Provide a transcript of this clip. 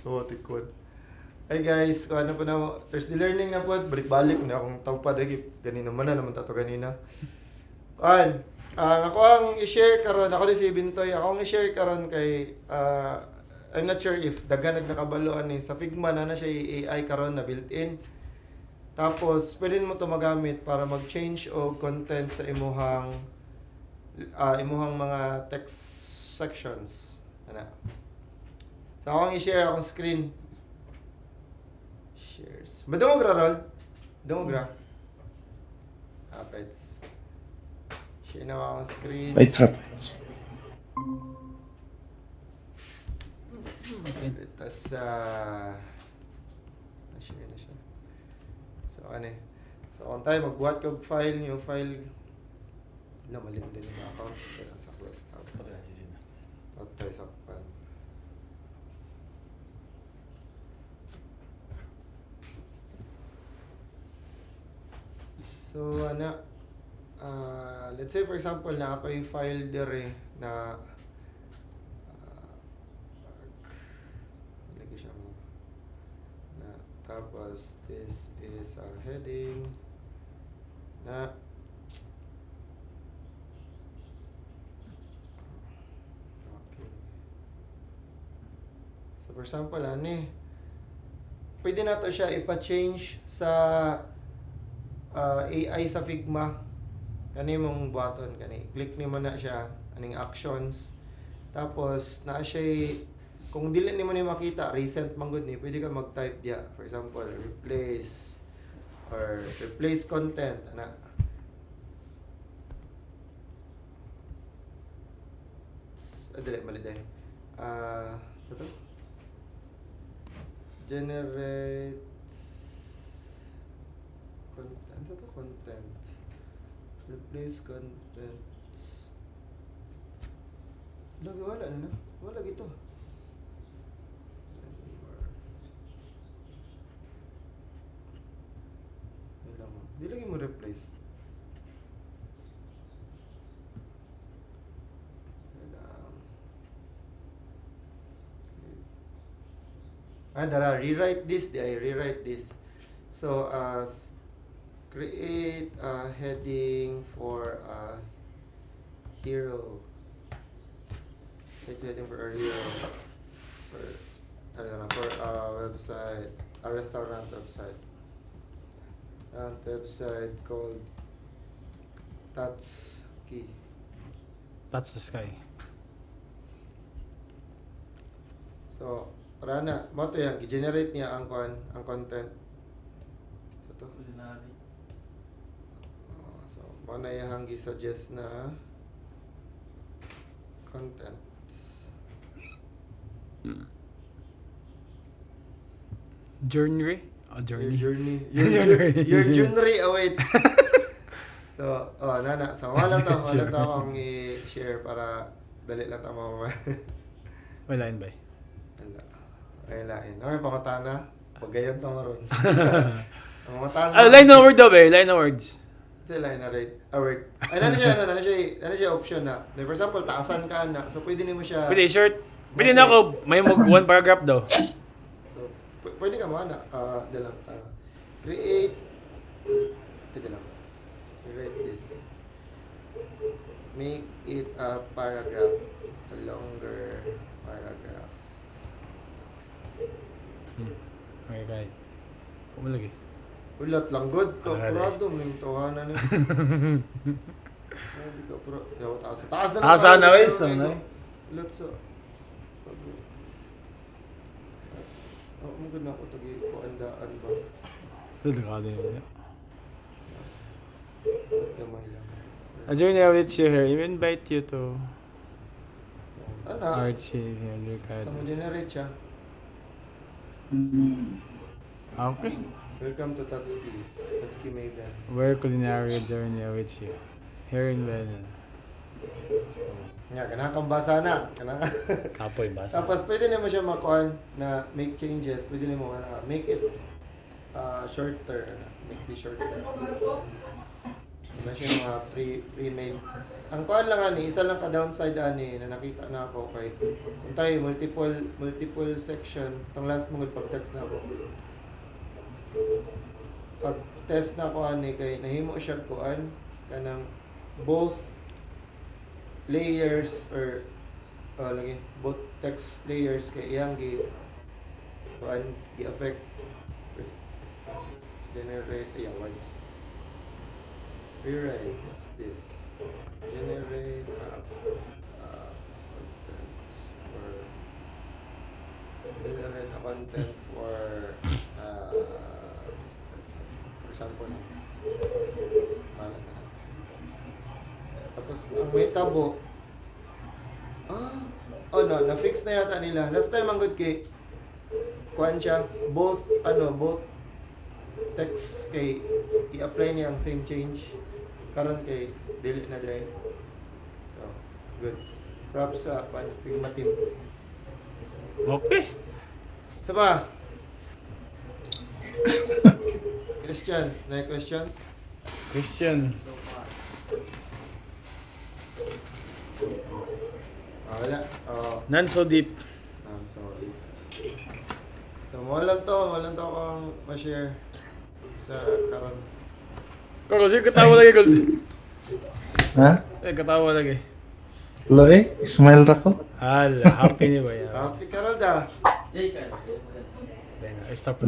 robotic code. Hi guys, kung ano po na, Thursday learning na po, balik-balik na akong tawpad, ganina man na naman tato ganina. Ako ang i-share karon, ako din si Bintoy, ako ang i-share karon kay, I'm not sure if daghan nakabaloan ni sa Figma na siya AI karon na built-in. Tapos, pwede mo ito magamit para mag-change o content sa imuhang mga text sections. Ano? So, ako ang i-share akong screen. Shares. Ba dungo Rol? Dungo gra? Pets. Share na akong screen. Wait, trap. Tapos, na-share na siya. So, So, kung tayo magbuhat kong file, new file. Malin din yung account. Kaya sa close tab. Out tayo sa pan. So, let's say for example, na ako yung file dire na lagi siya mo na tapos this is a heading na okay. So for example, pwede na to siya ipa-change sa AI sa Figma. Kani mong button, click nimo na siya, aning actions. Tapos, kung dili nimo ni makita, recent man gud ni, pwede ka mag-type diya. For example, replace or replace content. Mali din. Ito? Generate content. Ito content. Replace content. Wala na. Wala gito. Di lagi mo replace. Rewrite this. So, create a heading for a hero. Create a heading for a hero. For a website, a restaurant website. Website called That's Key. That's the sky. So, para na, mo to yan, i-generate niya ang content. Ito. So, mo na yung gi-suggest na contents. Journey? Journey. Your journey awaits. So, So, wala to akong i-share para dali lang ta mamaya. Wala yun ba? Lain. Okay, pangatana. Pagayon to maron. Ang matana. Line na word daw ba? Line na words. Ito line na rate. Word. Ano siya option na. For example, taasan ka na. So, pwede mo siya. Pwede short. Pwede na ako. May one paragraph daw. So, pwede ka mo na. Create. Ito lang. Create this. Make it a paragraph. A longer paragraph. Okay, guys. Pumalagi. Ulat lang good. Alright. Kapurado. May tawanan niya. Sabi ka, bro. Taas na lang. Taas na, guys. Ulat sa. Maganda ako tagi ko andaan ba? Ito ka din yun. Ba't gamay lang? A journey with you here. I invite you to Ano? Archie. Sa mo generate siya. Okay. Welcome to Tatsuki. Tatsuki Maven. Where culinary journey awaits you. Here in Benin. Nga, kang basa na. Kapoy basa. Tapos pwede naman siya makuhan na make changes. Pwede naman make it shorter. Make it shorter. Wala siya mga pre-made. Ang kuan lang ani, isa lang ka downside ani na nakita na ako kay kung tayo multiple section, tong last mong pag-text na ako. Pag test na ako ani kay nahimo siya kuan kanang both layers or lagi both text layers kay iyang kuan gi-affect generate words. Rewrite this. Generate contents for generate a content for example wala na. Tapos ang may tabo na-fix na yata nila. Last time ang good kay kuan siya both text kay i-apply niya ang same change karon kay dili na dai. So, goods. Props sa Figma team. Okay. Sa ba? Questions? Na questions? Question. Wala. None so deep. Sorry. So, walang to akong ma-share sa karon. Kalo, sige katawa lagi, Gold. Ha? Katawa lagi. Lo smile ra ko. Hala, happy ni ba yan? Happy karon da. Stop.